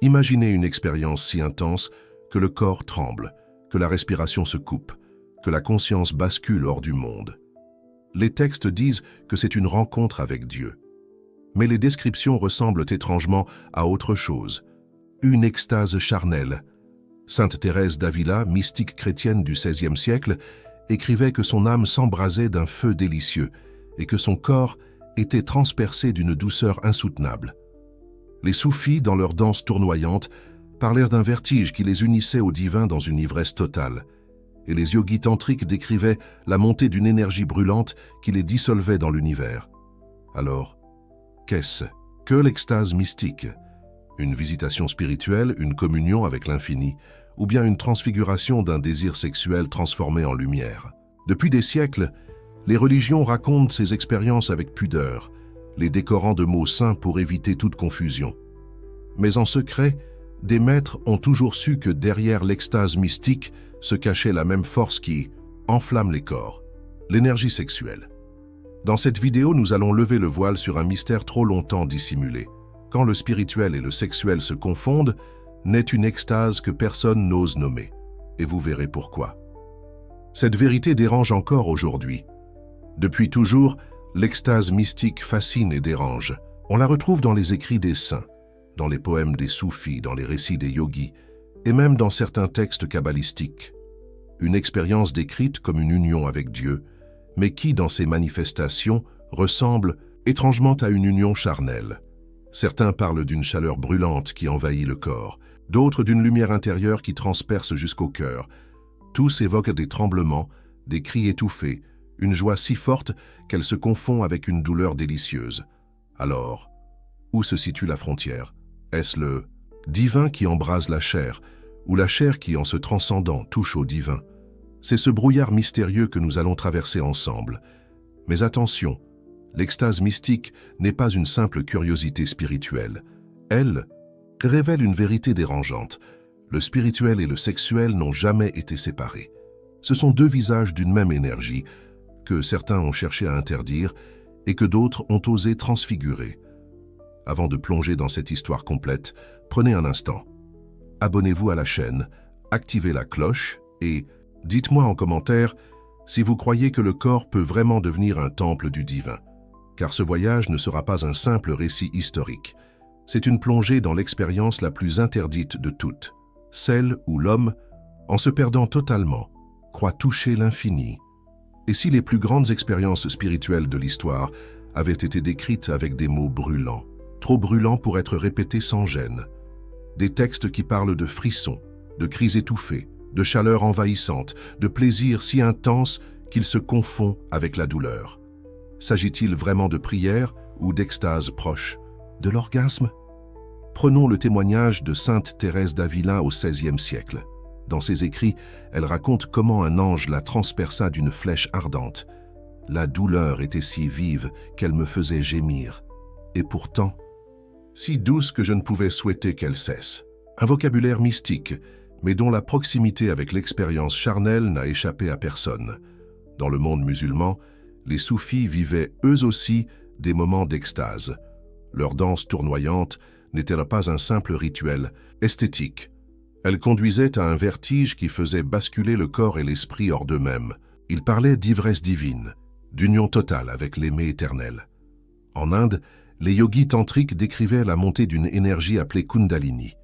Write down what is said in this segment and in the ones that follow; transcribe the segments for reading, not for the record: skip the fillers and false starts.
Imaginez une expérience si intense que le corps tremble, que la respiration se coupe, que la conscience bascule hors du monde. Les textes disent que c'est une rencontre avec Dieu. Mais les descriptions ressemblent étrangement à autre chose. Une extase charnelle. Sainte Thérèse d'Avila, mystique chrétienne du XVIe siècle, écrivait que son âme s'embrasait d'un feu délicieux et que son corps était transpercé d'une douceur insoutenable. Les soufis, dans leur danse tournoyante, parlèrent d'un vertige qui les unissait au divin dans une ivresse totale, et les yogis tantriques décrivaient la montée d'une énergie brûlante qui les dissolvait dans l'univers. Alors, qu'est-ce que l'extase mystique? Une visitation spirituelle, une communion avec l'infini, ou bien une transfiguration d'un désir sexuel transformé en lumière? Depuis des siècles, les religions racontent ces expériences avec pudeur, les décorant de mots saints pour éviter toute confusion. Mais en secret, des maîtres ont toujours su que derrière l'extase mystique se cachait la même force qui enflamme les corps, l'énergie sexuelle. Dans cette vidéo, nous allons lever le voile sur un mystère trop longtemps dissimulé. Quand le spirituel et le sexuel se confondent, naît une extase que personne n'ose nommer. Et vous verrez pourquoi. Cette vérité dérange encore aujourd'hui. Depuis toujours, l'extase mystique fascine et dérange. On la retrouve dans les écrits des saints, dans les poèmes des soufis, dans les récits des yogis, et même dans certains textes kabbalistiques. Une expérience décrite comme une union avec Dieu, mais qui, dans ses manifestations, ressemble étrangement à une union charnelle. Certains parlent d'une chaleur brûlante qui envahit le corps, d'autres d'une lumière intérieure qui transperce jusqu'au cœur. Tous évoquent des tremblements, des cris étouffés, une joie si forte qu'elle se confond avec une douleur délicieuse. Alors, où se situe la frontière? Est-ce le divin qui embrase la chair, ou la chair qui, en se transcendant, touche au divin? C'est ce brouillard mystérieux que nous allons traverser ensemble. Mais attention, l'extase mystique n'est pas une simple curiosité spirituelle. Elle révèle une vérité dérangeante. Le spirituel et le sexuel n'ont jamais été séparés. Ce sont deux visages d'une même énergie que certains ont cherché à interdire et que d'autres ont osé transfigurer. Avant de plonger dans cette histoire complète, prenez un instant. Abonnez-vous à la chaîne, activez la cloche et dites-moi en commentaire si vous croyez que le corps peut vraiment devenir un temple du divin. Car ce voyage ne sera pas un simple récit historique. C'est une plongée dans l'expérience la plus interdite de toutes, celle où l'homme, en se perdant totalement, croit toucher l'infini. Et si les plus grandes expériences spirituelles de l'histoire avaient été décrites avec des mots brûlants, trop brûlants pour être répétés sans gêne, des textes qui parlent de frissons, de cris étouffés, de chaleur envahissante, de plaisir si intense qu'il se confond avec la douleur. S'agit-il vraiment de prière ou d'extase proche? De l'orgasme? Prenons le témoignage de Sainte Thérèse d'Avila au XVIe siècle. Dans ses écrits, elle raconte comment un ange la transperça d'une flèche ardente. La douleur était si vive qu'elle me faisait gémir. Et pourtant, si douce que je ne pouvais souhaiter qu'elle cesse. Un vocabulaire mystique, mais dont la proximité avec l'expérience charnelle n'a échappé à personne. Dans le monde musulman, les soufis vivaient eux aussi des moments d'extase. Leur danse tournoyante n'était pas un simple rituel esthétique. Elle conduisait à un vertige qui faisait basculer le corps et l'esprit hors d'eux-mêmes. Ils parlaient d'ivresse divine, d'union totale avec l'aimé éternel. En Inde, les yogis tantriques décrivaient la montée d'une énergie appelée Kundalini.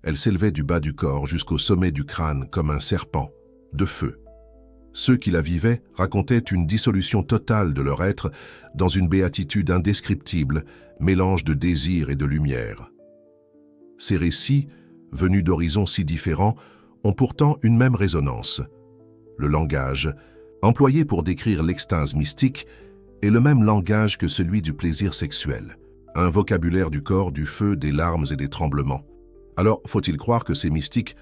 Elle s'élevait du bas du corps jusqu'au sommet du crâne comme un serpent, de feu. Ceux qui la vivaient racontaient une dissolution totale de leur être dans une béatitude indescriptible, mélange de désir et de lumière. Ces récits, venus d'horizons si différents, ont pourtant une même résonance. Le langage, employé pour décrire l'extase mystique, est le même langage que celui du plaisir sexuel, un vocabulaire du corps, du feu, des larmes et des tremblements. Alors, faut-il croire que ces mystiques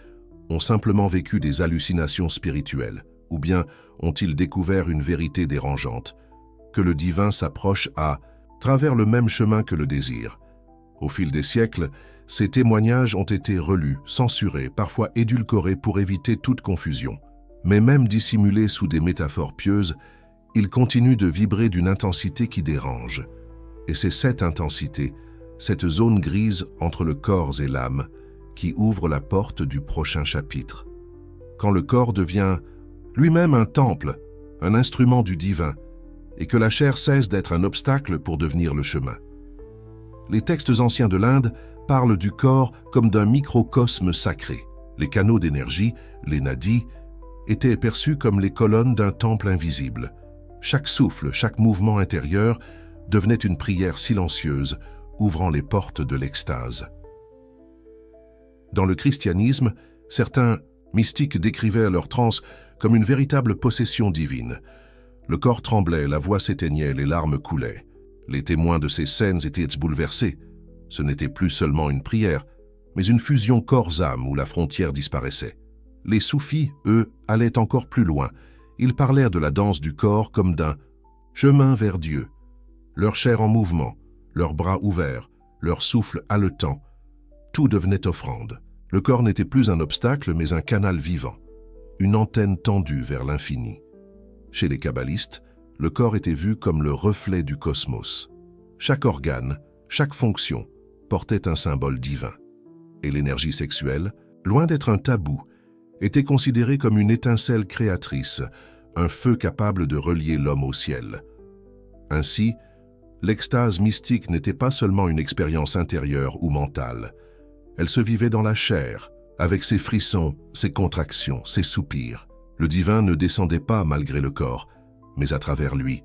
ont simplement vécu des hallucinations spirituelles, ou bien ont-ils découvert une vérité dérangeante, que le divin s'approche à travers le même chemin que le désir? Au fil des siècles, ces témoignages ont été relus, censurés, parfois édulcorés pour éviter toute confusion. Mais même dissimulés sous des métaphores pieuses, ils continuent de vibrer d'une intensité qui dérange. Et c'est cette intensité, cette zone grise entre le corps et l'âme, qui ouvre la porte du prochain chapitre. Quand le corps devient lui-même un temple, un instrument du divin, et que la chair cesse d'être un obstacle pour devenir le chemin. Les textes anciens de l'Inde parlent du corps comme d'un microcosme sacré. Les canaux d'énergie, les nadis, étaient perçus comme les colonnes d'un temple invisible. Chaque souffle, chaque mouvement intérieur devenait une prière silencieuse, ouvrant les portes de l'extase. Dans le christianisme, certains mystiques décrivaient leur transe comme une véritable possession divine. Le corps tremblait, la voix s'éteignait, les larmes coulaient. Les témoins de ces scènes étaient bouleversés. Ce n'était plus seulement une prière, mais une fusion corps-âme où la frontière disparaissait. Les soufis, eux, allaient encore plus loin. Ils parlèrent de la danse du corps comme d'un chemin vers Dieu. Leur chair en mouvement, leurs bras ouverts, leur souffle haletant, tout devenait offrande. Le corps n'était plus un obstacle, mais un canal vivant, une antenne tendue vers l'infini. Chez les kabbalistes, le corps était vu comme le reflet du cosmos. Chaque organe, chaque fonction, portait un symbole divin. Et l'énergie sexuelle, loin d'être un tabou, était considérée comme une étincelle créatrice, un feu capable de relier l'homme au ciel. Ainsi, l'extase mystique n'était pas seulement une expérience intérieure ou mentale. Elle se vivait dans la chair, avec ses frissons, ses contractions, ses soupirs. Le divin ne descendait pas malgré le corps, mais à travers lui.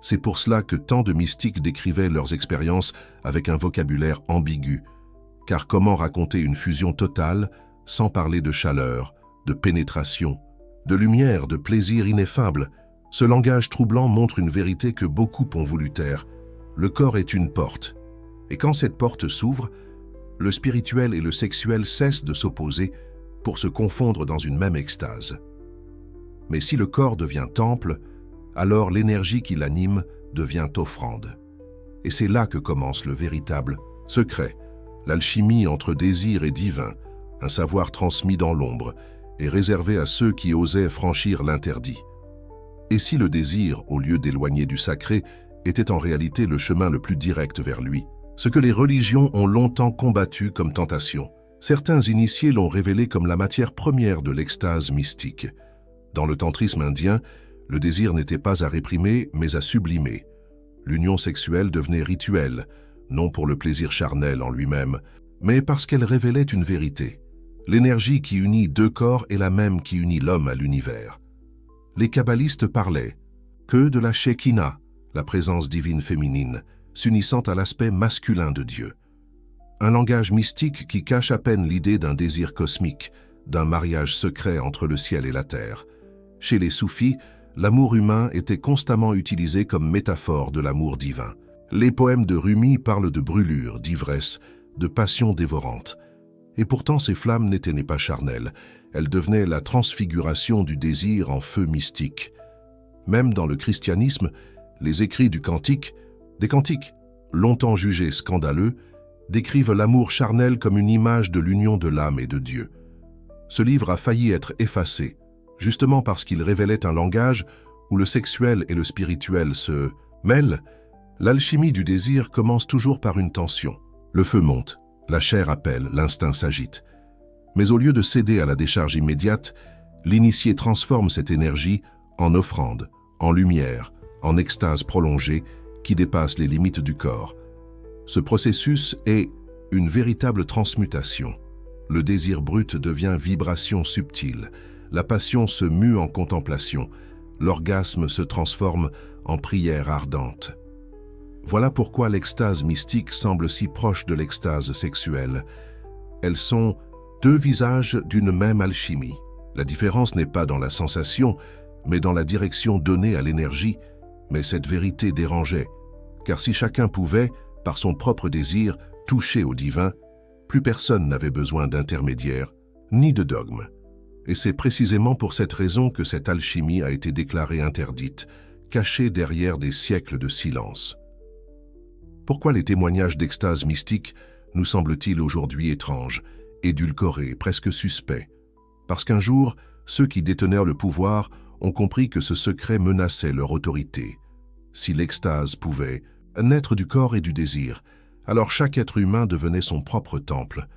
C'est pour cela que tant de mystiques décrivaient leurs expériences avec un vocabulaire ambigu, car comment raconter une fusion totale sans parler de chaleur, de pénétration, de lumière, de plaisir ineffable? Ce langage troublant montre une vérité que beaucoup ont voulu taire. Le corps est une porte, et quand cette porte s'ouvre, le spirituel et le sexuel cessent de s'opposer pour se confondre dans une même extase. Mais si le corps devient temple, alors l'énergie qui l'anime devient offrande. Et c'est là que commence le véritable secret, l'alchimie entre désir et divin, un savoir transmis dans l'ombre et réservé à ceux qui osaient franchir l'interdit. Et si le désir, au lieu d'éloigner du sacré, était en réalité le chemin le plus direct vers lui, ce que les religions ont longtemps combattu comme tentation, certains initiés l'ont révélé comme la matière première de l'extase mystique. Dans le tantrisme indien, le désir n'était pas à réprimer, mais à sublimer. L'union sexuelle devenait rituelle, non pour le plaisir charnel en lui-même, mais parce qu'elle révélait une vérité. L'énergie qui unit deux corps est la même qui unit l'homme à l'univers. Les kabbalistes parlaient que de la Shekinah, la présence divine féminine, s'unissant à l'aspect masculin de Dieu. Un langage mystique qui cache à peine l'idée d'un désir cosmique, d'un mariage secret entre le ciel et la terre. Chez les soufis, l'amour humain était constamment utilisé comme métaphore de l'amour divin. Les poèmes de Rumi parlent de brûlure, d'ivresse, de passion dévorante. Et pourtant ces flammes n'étaient pas charnelles, elles devenaient la transfiguration du désir en feu mystique. Même dans le christianisme, les écrits du cantique, des cantiques, longtemps jugés scandaleux, décrivent l'amour charnel comme une image de l'union de l'âme et de Dieu. Ce livre a failli être effacé, justement parce qu'il révélait un langage où le sexuel et le spirituel se mêlent. L'alchimie du désir commence toujours par une tension. Le feu monte, la chair appelle, l'instinct s'agite. Mais au lieu de céder à la décharge immédiate, l'initié transforme cette énergie en offrande, en lumière, en extase prolongée qui dépasse les limites du corps. Ce processus est une véritable transmutation. Le désir brut devient vibration subtile, la passion se mue en contemplation, l'orgasme se transforme en prière ardente. Voilà pourquoi l'extase mystique semble si proche de l'extase sexuelle. Elles sont deux visages d'une même alchimie. La différence n'est pas dans la sensation, mais dans la direction donnée à l'énergie. Mais cette vérité dérangeait, car si chacun pouvait, par son propre désir, toucher au divin, plus personne n'avait besoin d'intermédiaire, ni de dogme. Et c'est précisément pour cette raison que cette alchimie a été déclarée interdite, cachée derrière des siècles de silence. Pourquoi les témoignages d'extase mystique nous semblent-ils aujourd'hui étranges, édulcorés, presque suspects? Parce qu'un jour, ceux qui détenaient le pouvoir ont compris que ce secret menaçait leur autorité. Si l'extase pouvait naître du corps et du désir, alors chaque être humain devenait son propre temple,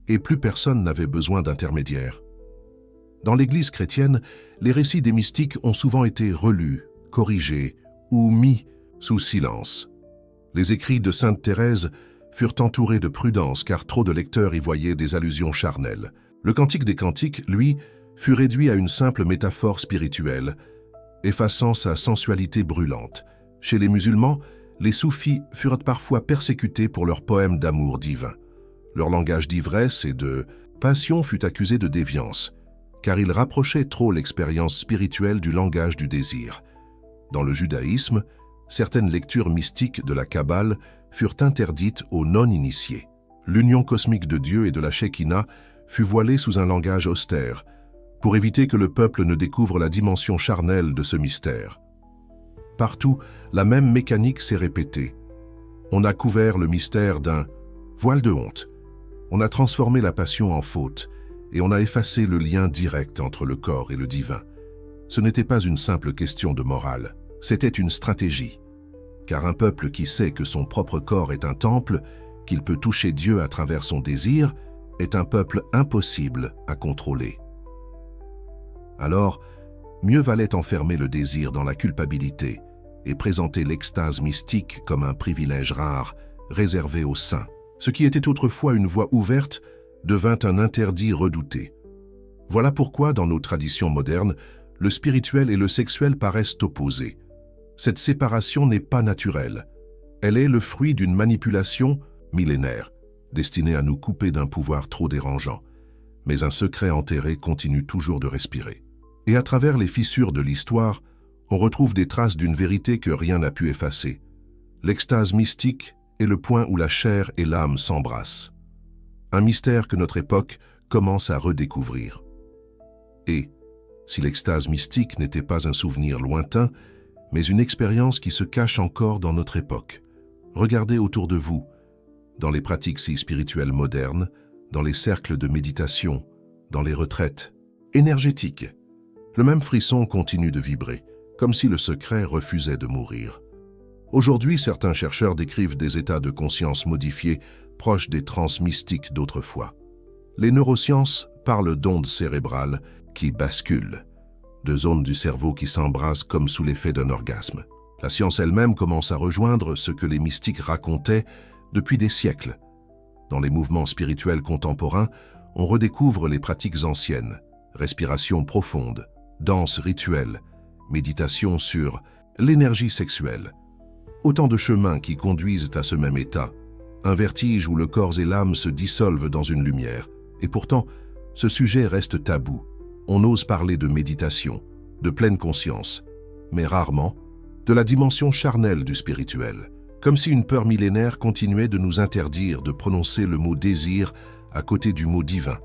et plus personne n'avait besoin d'intermédiaire. Dans l'Église chrétienne, les récits des mystiques ont souvent été relus, corrigés ou mis sous silence. Les écrits de Sainte Thérèse furent entourés de prudence car trop de lecteurs y voyaient des allusions charnelles. Le Cantique des Cantiques, lui, fut réduit à une simple métaphore spirituelle, effaçant sa sensualité brûlante. Chez les musulmans, les soufis furent parfois persécutés pour leurs poèmes d'amour divin. Leur langage d'ivresse et de passion fut accusé de déviance, car il rapprochait trop l'expérience spirituelle du langage du désir. Dans le judaïsme, certaines lectures mystiques de la Kabbale furent interdites aux non-initiés. L'union cosmique de Dieu et de la Shekinah fut voilée sous un langage austère, pour éviter que le peuple ne découvre la dimension charnelle de ce mystère. Partout, la même mécanique s'est répétée. On a couvert le mystère d'un voile de honte. On a transformé la passion en faute, et on a effacé le lien direct entre le corps et le divin. Ce n'était pas une simple question de morale, c'était une stratégie. Car un peuple qui sait que son propre corps est un temple, qu'il peut toucher Dieu à travers son désir, est un peuple impossible à contrôler. Alors, mieux valait enfermer le désir dans la culpabilité et présenter l'extase mystique comme un privilège rare, réservé aux saints. Ce qui était autrefois une voie ouverte devint un interdit redouté. Voilà pourquoi, dans nos traditions modernes, le spirituel et le sexuel paraissent opposés. Cette séparation n'est pas naturelle. Elle est le fruit d'une manipulation millénaire, destinée à nous couper d'un pouvoir trop dérangeant. Mais un secret enterré continue toujours de respirer. Et à travers les fissures de l'histoire, on retrouve des traces d'une vérité que rien n'a pu effacer. L'extase mystique est le point où la chair et l'âme s'embrassent. Un mystère que notre époque commence à redécouvrir. Et, si l'extase mystique n'était pas un souvenir lointain, mais une expérience qui se cache encore dans notre époque. Regardez autour de vous, dans les pratiques si spirituelles modernes, dans les cercles de méditation, dans les retraites énergétiques. Le même frisson continue de vibrer, comme si le secret refusait de mourir. Aujourd'hui, certains chercheurs décrivent des états de conscience modifiés, proches des transes mystiques d'autrefois. Les neurosciences parlent d'ondes cérébrales qui basculent, de zones du cerveau qui s'embrassent comme sous l'effet d'un orgasme. La science elle-même commence à rejoindre ce que les mystiques racontaient depuis des siècles. Dans les mouvements spirituels contemporains, on redécouvre les pratiques anciennes, respiration profonde, danse rituelle, méditation sur l'énergie sexuelle. Autant de chemins qui conduisent à ce même état, un vertige où le corps et l'âme se dissolvent dans une lumière. Et pourtant, ce sujet reste tabou. On ose parler de méditation, de pleine conscience, mais rarement de la dimension charnelle du spirituel, comme si une peur millénaire continuait de nous interdire de prononcer le mot désir à côté du mot divin.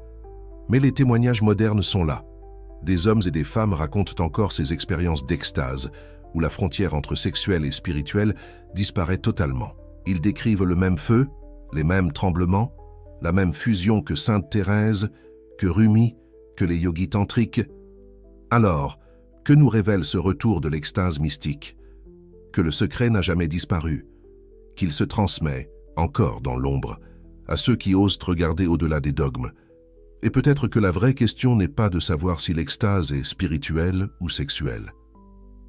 Mais les témoignages modernes sont là. Des hommes et des femmes racontent encore ces expériences d'extase, où la frontière entre sexuel et spirituel disparaît totalement. Ils décrivent le même feu, les mêmes tremblements, la même fusion que Sainte Thérèse, que Rumi, que les yogis tantriques. Alors, que nous révèle ce retour de l'extase mystique? Que le secret n'a jamais disparu, qu'il se transmet, encore dans l'ombre, à ceux qui osent regarder au-delà des dogmes. Et peut-être que la vraie question n'est pas de savoir si l'extase est spirituelle ou sexuelle,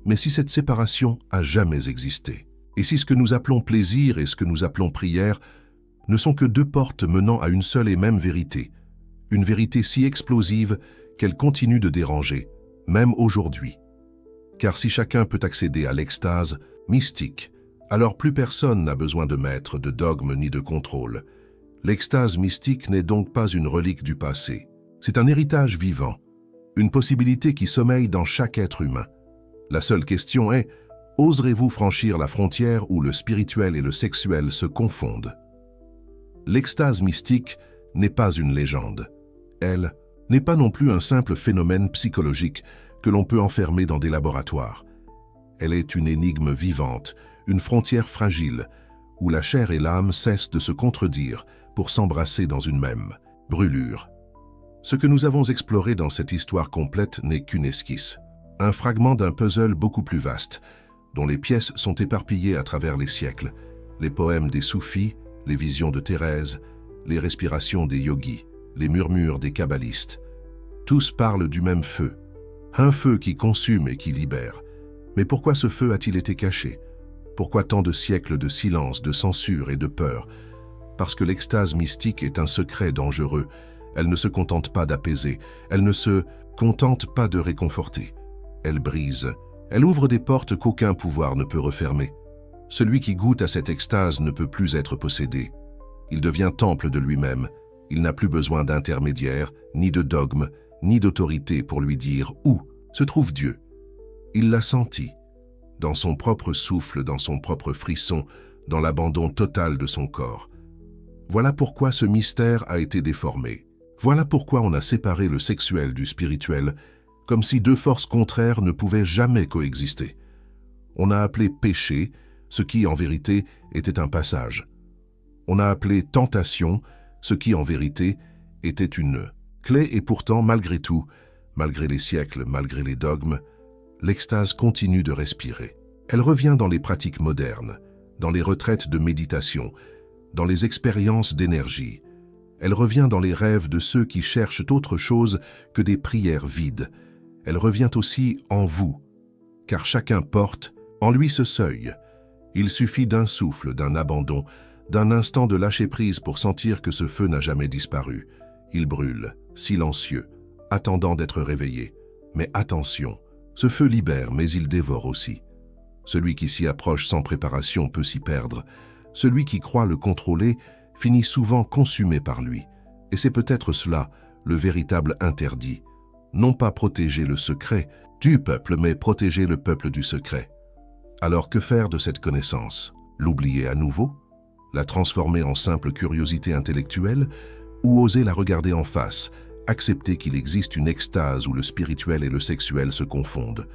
mais si cette séparation a jamais existé. Et si ce que nous appelons plaisir et ce que nous appelons prière ne sont que deux portes menant à une seule et même vérité, une vérité si explosive qu'elle continue de déranger, même aujourd'hui. Car si chacun peut accéder à l'extase mystique, alors plus personne n'a besoin de maître, de dogme ni de contrôle. L'extase mystique n'est donc pas une relique du passé. C'est un héritage vivant, une possibilité qui sommeille dans chaque être humain. La seule question est, oserez-vous franchir la frontière où le spirituel et le sexuel se confondent? L'extase mystique n'est pas une légende. Elle n'est pas non plus un simple phénomène psychologique que l'on peut enfermer dans des laboratoires. Elle est une énigme vivante, une frontière fragile, où la chair et l'âme cessent de se contredire pour s'embrasser dans une même brûlure. Ce que nous avons exploré dans cette histoire complète n'est qu'une esquisse, un fragment d'un puzzle beaucoup plus vaste, dont les pièces sont éparpillées à travers les siècles, les poèmes des soufis, les visions de Thérèse, les respirations des yogis, les murmures des kabbalistes. Tous parlent du même feu. Un feu qui consume et qui libère. Mais pourquoi ce feu a-t-il été caché? Pourquoi tant de siècles de silence, de censure et de peur? Parce que l'extase mystique est un secret dangereux. Elle ne se contente pas d'apaiser, elle ne se contente pas de réconforter. Elle brise, elle ouvre des portes qu'aucun pouvoir ne peut refermer. Celui qui goûte à cette extase ne peut plus être possédé. Il devient temple de lui-même. Il n'a plus besoin d'intermédiaire, ni de dogme, ni d'autorité pour lui dire où se trouve Dieu. Il l'a senti, dans son propre souffle, dans son propre frisson, dans l'abandon total de son corps. Voilà pourquoi ce mystère a été déformé. Voilà pourquoi on a séparé le sexuel du spirituel, comme si deux forces contraires ne pouvaient jamais coexister. On a appelé péché ce qui, en vérité, était un passage. On a appelé tentation ce qui, en vérité, était une clé, et pourtant, malgré tout, malgré les siècles, malgré les dogmes, l'extase continue de respirer. Elle revient dans les pratiques modernes, dans les retraites de méditation, dans les expériences d'énergie. Elle revient dans les rêves de ceux qui cherchent autre chose que des prières vides. Elle revient aussi en vous, car chacun porte en lui ce seuil. Il suffit d'un souffle, d'un abandon, d'un instant de lâcher-prise pour sentir que ce feu n'a jamais disparu. Il brûle, silencieux, attendant d'être réveillé. Mais attention, ce feu libère, mais il dévore aussi. Celui qui s'y approche sans préparation peut s'y perdre. Celui qui croit le contrôler finit souvent consumé par lui. Et c'est peut-être cela, le véritable interdit. Non pas protéger le secret du peuple, mais protéger le peuple du secret. Alors que faire de cette connaissance? L'oublier à nouveau? La transformer en simple curiosité intellectuelle? Ou oser la regarder en face, accepter qu'il existe une extase où le spirituel et le sexuel se confondent?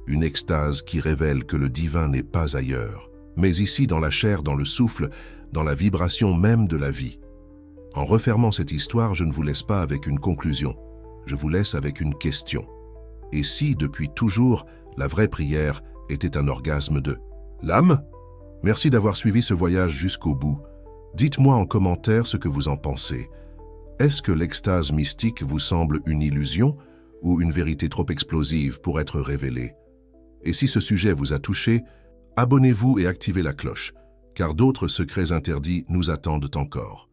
Une extase qui révèle que le divin n'est pas ailleurs, mais ici dans la chair, dans le souffle, dans la vibration même de la vie. En refermant cette histoire, je ne vous laisse pas avec une conclusion, je vous laisse avec une question. Et si, depuis toujours, la vraie prière était un orgasme de l'âme? Merci d'avoir suivi ce voyage jusqu'au bout. Dites-moi en commentaire ce que vous en pensez. Est-ce que l'extase mystique vous semble une illusion ou une vérité trop explosive pour être révélée? Et si ce sujet vous a touché, abonnez-vous et activez la cloche, car d'autres secrets interdits nous attendent encore.